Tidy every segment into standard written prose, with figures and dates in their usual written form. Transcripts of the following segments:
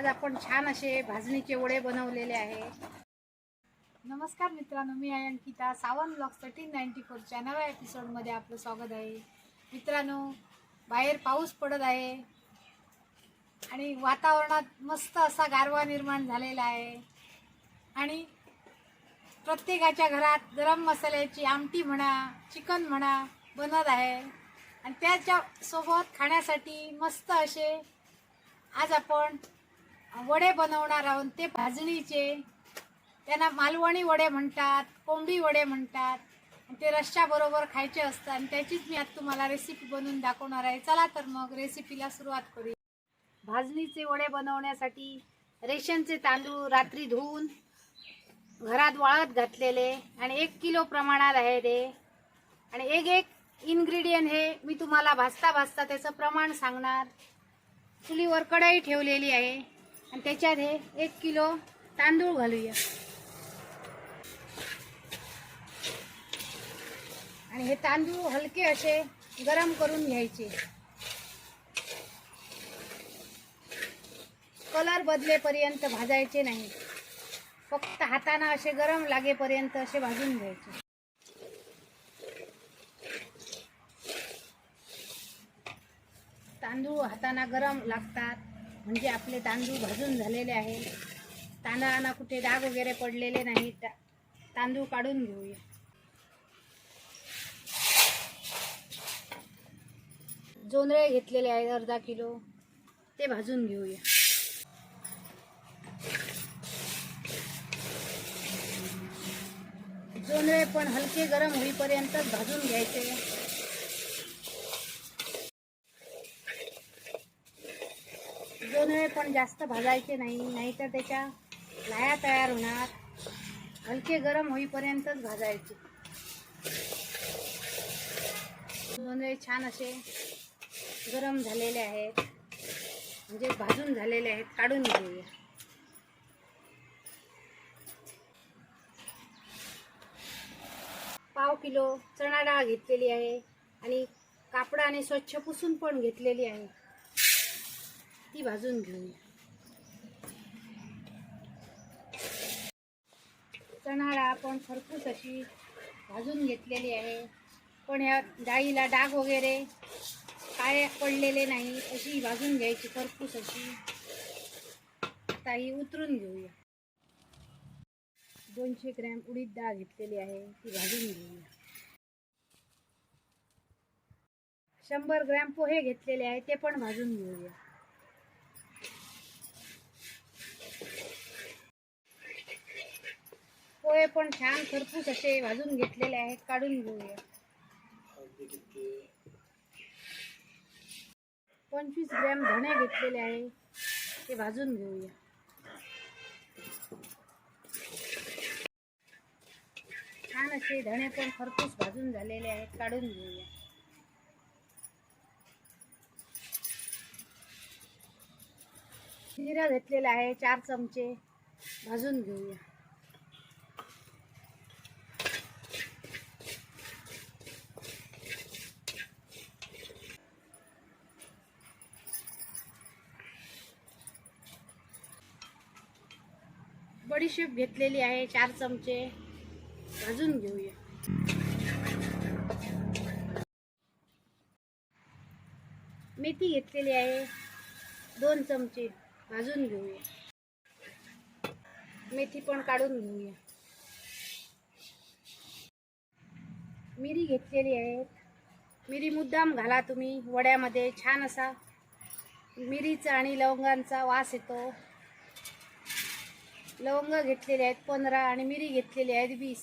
आज आपण छान असे भाजणीचे वडे बनवलेले आहे। नमस्कार मित्रांनो, मी आहे अंकिता। सावन ब्लॉग 1394च्या नव्या एपिसोडमध्ये आपलं स्वागत आहे। मित्रांनो, बाहेर पाऊस पडत आहे आणि वातावरणात मस्त असा गारवा निर्माण झालेला आहे आणि प्रत्येकाच्या घरात गरम मसाल्याची आमटी म्हणा, चिकन म्हणा बनत आहे आणि त्याच्या सोबत खाण्यासाठी मस्त असे आज आपण वडे बनवणार आहोत। ते भाजणीचे, त्यांना मालवणी वडे म्हणतात, कोंबडी वडे म्हणतात। ते रश्श्या बरोबर खायचे असतात आणि त्याचीच मी आज तुम्हाला रेसिपी बनवून दाखवणार आहे। चला तर मग रेसिपीला सुरुवात करूया। भाजणीचे वडे बनवण्यासाठी रेशनचे तांदूळ रात्री धुवून घरात वाळत घातलेले आणि 1 किलो प्रमाणात आहे ते। आणि एक इन्ग्रेडियंट हे मी तुम्हाला भाजता भाजता त्याचं प्रमाण सांगणार। चुलीवर कढई ठेवलेली आहे आणि त्याच्यात हे 1 किलो तांदूळ घालूया आणि हे तांदूळ हलके असे गरम करून घ्यायचे। कलर बदलेपर्यंत भाजायचे नाही, फक्त हाताने असे गरम लागेपर्यंत असे भाजून घ्यायचे। तांदूळ हाताना गरम लागतात म्हणजे आपले तांदूळ भाजून झालेले आहे। तांदळांना कुठे डाग वगैरे पडलेले नाही। तांदूळ काढून घेऊया। जोंधळे घेतलेले आहेत अर्धा किलो, ते भाजून घेऊया। जोंधळे पण हलके गरम होईपर्यंतच भाजून घ्यायचे। जोंधळे पण जास्त भाजायचे नाही, नाहीतर त्याच्या लाया तयार होणार। हलके गरम होईपर्यंतच भाजायचे। जोंधळे छान असे गरम झालेले आहेत, म्हणजे भाजून झालेले आहेत, काढून घेऊया। पाव किलो चणा डाळ घेतलेली आहे आणि कापडाने स्वच्छ पुसून पण घेतलेली आहे, ती भाजून घेऊया। चणा डाळ आपण खरपूस अशी भाजून घेतलेली आहे, पण या डाळीला डाग वगैरे काळे पडलेले नाही, अशी भाजून घ्यायची खरपूस अशी। आता ही उतरून घेऊया। 200 ग्रॅम उडीद डाळ घेतलेली आहे, ती भाजून घेऊया। 100 ग्रॅम पोहे घेतलेले आहे, ते पण भाजून घेऊया। पोहे पण छान खरपूस असे भाजून घेतलेले आहेत, काढून घेऊया। 25 ग्रॅम धणे घेतलेले आहे, ते भाजून घेऊया। छान असे धणे पण खरपूस भाजून झालेले आहेत, काढून घेऊया। जिरा घेतलेला आहे 4 चमचे, भाजून घेऊया। बडीशेप घेतलेली आहे 4 चमचे, भाजून घेऊया। मेथी घेतलेली आहे 2 चमचे, भाजून घेऊया। मेथी पण काढून घेऊया। मिरी घेतलेली आहे, मिरी मुद्दाम घाला तुम्ही वड्यामध्ये, छान असा मिरीचा आणि लवंगांचा वास येतो। लवंग घेतलेले आहेत 15 आणि मिरी घेतलेली आहेत 20,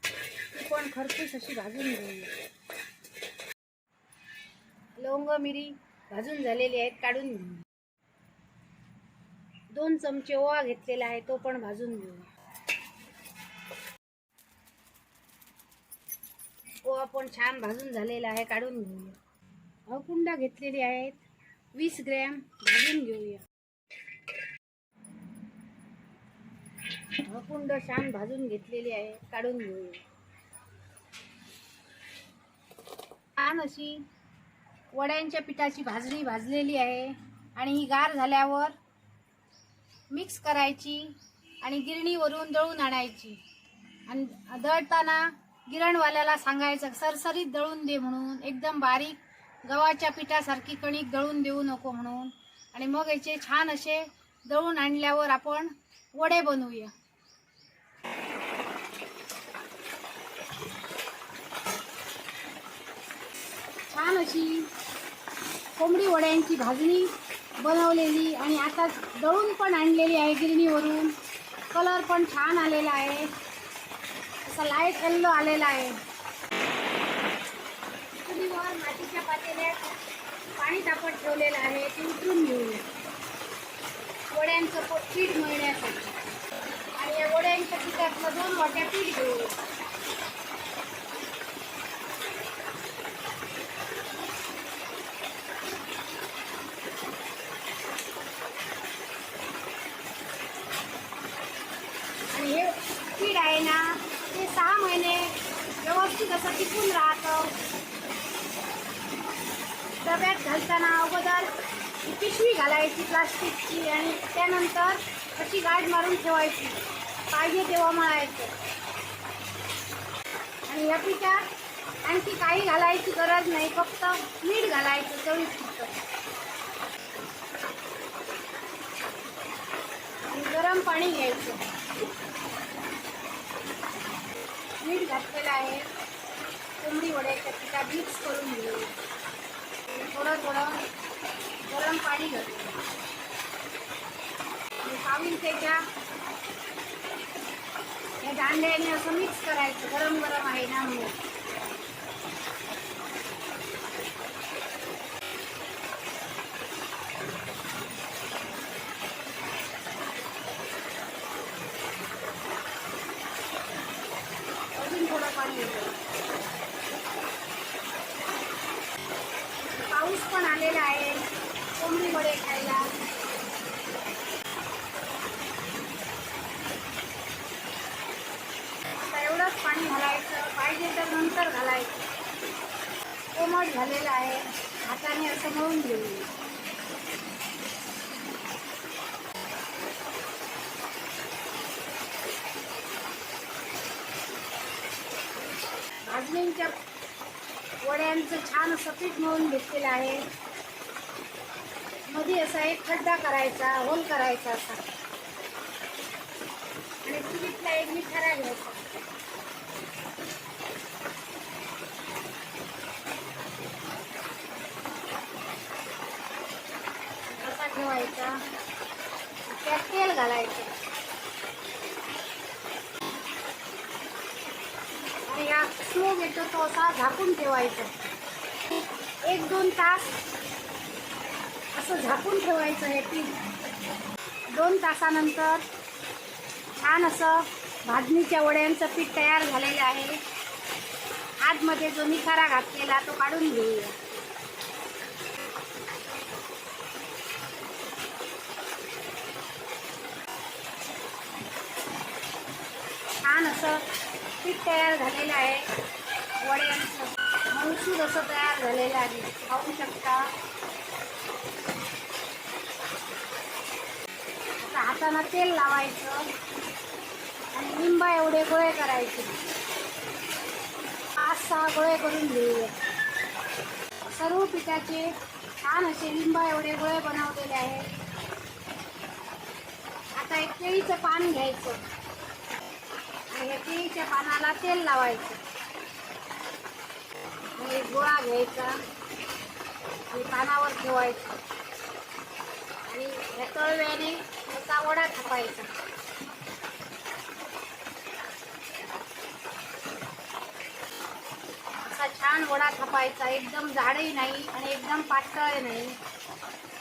ती पण खरपूस अशी भाजून घेऊया। लवंग मिरी भाजून झालेली आहेत, काढून घेऊया। 2 चमचे ओवा घेतलेला आहे, तो पण भाजून घेऊया। ओवा पण छान भाजून झालेला आहे, काढून घेऊया। हळकुंड घेतलेली आहेत 20 ग्रॅम, भाजून घेऊया। हळकुंड छान भाजून घेतलेली आहे, काढून घेऊया। छान अशी वड्यांच्या पिठाची भाजणी भाजलेली आहे आणि ही गार झाल्यावर मिक्स करायची आणि गिरणीवरून दळून आणायची. आणि दळताना गिरणवाल्याला सांगायचं सरसरीत दळून दे म्हणून, एकदम बारीक गव्हाच्या पिठासारखी कणिक दळून देऊ नको म्हणून. आणि मग याचे छान असे दळून आणल्यावर आपण वडे बनवूया. छान अशी कोंबडी वड्यांची भाजणी बनवलेली आणि आता दळून पण आणलेली आहे गिरणीवरून. कलर पण छान आलेला आहे, असा लाईट येल्लो आलेला आहे. चुलीवर मातीच्या पातेल्यात पाणी तापत ठेवलेलं आहे, ते उतरून घेऊया वड्यांचं पीठ मळण्यासाठी. आणि या वड्यांच्या पिठातलं 2 वाट्या पीठ घेऊया. आणि हे पीठ आहे ना, ते 6 महिने व्यवस्थित असं टिकून राहतं. डब्यात घालताना अगोदर पिशवी घालायची प्लास्टिकची आणि त्यानंतर अशी गाठ मारून ठेवायची, पाहिजे तेव्हा मळायचं. आणि या पिठात आणखी काही घालायची गरज नाही, फक्त मीठ घालायचं चवीपुरतं. आणि गरम पाणी घ्यायचं. मीठ घातलेलं आहे. कोंबडी वड्याच्या पिठात मिक्स करून घेऊ. थोडं थोडं गरम पाणी घालतो. पाविलतेच्या या दांड्याने असं मिक्स करायचं. गरम गरम आहे ना म्हणून. अजून थोडं पाणी घेतो. पाऊस पण आलेला आहे कोंबडी वडे खायला. आता एवढंच पाणी घालायचं, पाहिजे तर नंतर घालायचं. कोमट झालेलं आहे, हाताने असं मळून घेऊ. भाजणीच्या वड्यांचं छान असं पीठ मळून घेतलेलं आहे. मध्ये असा एक खड्डा करायचा, होल करायचा असा. आणि चुलीतला एक निखारा घ्यायचा. असा ठेवायचा. त्यात तेल घालायचं. आणि या स्लोव येतो तो असा झाकून ठेवायचा. 1-2 तास असं झाकून ठेवायचं हे पीठ. 2 तासानंतर छान असं भाजणीच्या वड्यांचं पीठ तयार झालेलं आहे. आतमध्ये जो निखारा घातलेला तो काढून घेऊया. छान असं पीठ तयार झालेलं आहे. वड्यांचं मऊसूद असं तयार झालेलं आहे, पाहू शकता. आता हातानं तेल लावायचं आणि लिंबा एवढे गोळे करायचे. 5-6 गोळे करून घेऊया. सर्व पिठाचे छान असे लिंबा एवढे गोळे बनवलेले आहेत. आता एक केळीचं पान घ्यायचं आणि या केळीच्या पानाला तेल लावायचं. एक गोळा घ्यायचा आणि पानावर ठेवायचा आणि या तळव्याने त्याचा वडा थापायचा. असा छान वडा थापायचा. एकदम जाडही नाही आणि एकदम पातळ नाही.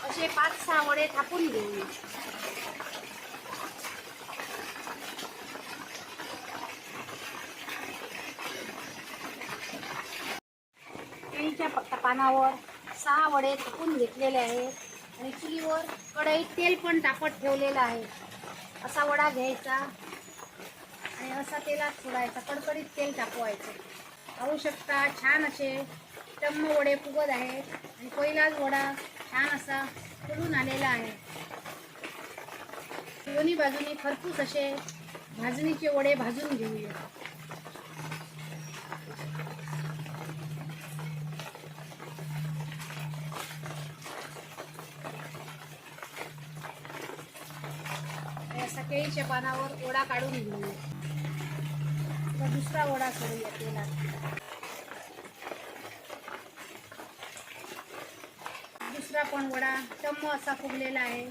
असे 5-6 वडे थापून घेऊ. केळीच्या पानावर 6 वडे थापून घेतलेले आहेत आणि चुलीवर कढईत तेल पण तापत ठेवलेलं आहे. असा वडा घ्यायचा आणि असा तेलात सोडायचा. कडकडीत तेल तापवायचं. पाहू शकता छान असे टम्म वडे फुगत आहेत आणि पहिलाच वडा छान असा फुलून आलेला आहे. दोन्ही बाजूनी खरपूस असे भाजणीचे वडे भाजून घेऊया. असा केळीच्या पानावर वडा काढून घेऊया. दुसरा वडा सोडूया तेलात. दुसरा पण वडा टम्म असा फुगलेला आहे.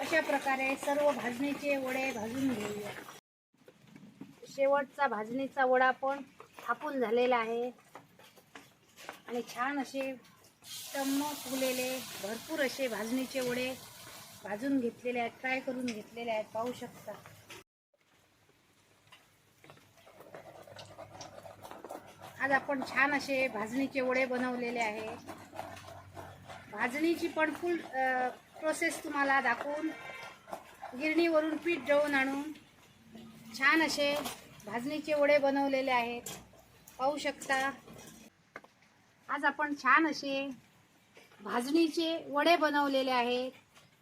अशा प्रकारे सर्व भाजणीचे वडे भाजून घेऊया. शेवटचा भाजणीचा वडा पण थापून झालेला आहे आणि छान असे टम्म फुगलेले भरपूर असे भाजणीचे वडे भाजून घेतलेले आहेत, फ्राय करून घेतलेले आहेत. पाहू शकता. आज आपण छान असे भाजणीचे वडे बनवलेले आहे. भाजणीची पण फुल प्रोसेस तुम्हाला दाखवून गिरणीवरून पीठ दळून आणून छान असे भाजणीचे वडे बनवलेले आहेत. पाहू शकता. आज आपण छान असे भाजणीचे वडे बनवलेले आहेत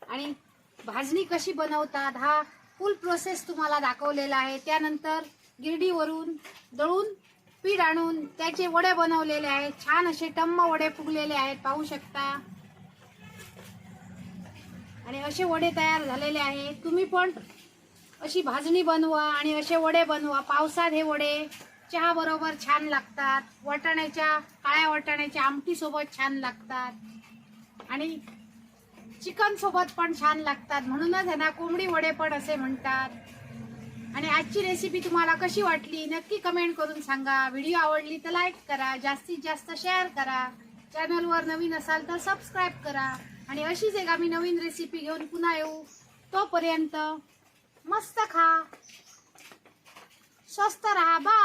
आणि भाजणी कशी बनवतात हा फुल प्रोसेस तुम्हाला दाखवलेला आहे. त्यानंतर गिरणीवरून दळून पीठ आणून त्याचे वडे बनवलेले आहेत. छान असे टम्म वडे फुगलेले आहेत. पाहू शकता. आणि असे वडे तयार झालेले आहेत. तुम्ही पण अशी भाजणी बनवा आणि असे वडे बनवा. पावसात हे वडे चहा बरोबर छान लागतात. काळ्या वाटाण्याच्या आमटी सोबत छान लागतात आणि चिकन सोबत पण छान लागतात. म्हणूनच ह्यांना कोंबडी वडे पण असे म्हणतात. आणि आजची रेसिपी तुम्हाला कशी वाटली नक्की कमेंट करून सांगा. व्हिडिओ आवडली तर लाईक करा, जास्तीत जास्त शेअर करा. चॅनलवर नवीन असाल तर सबस्क्राईब करा. आणि अशीच एक आम्ही नवीन रेसिपी घेऊन पुन्हा येऊ. तोपर्यंत मस्त खा, स्वस्त राहा. बाय.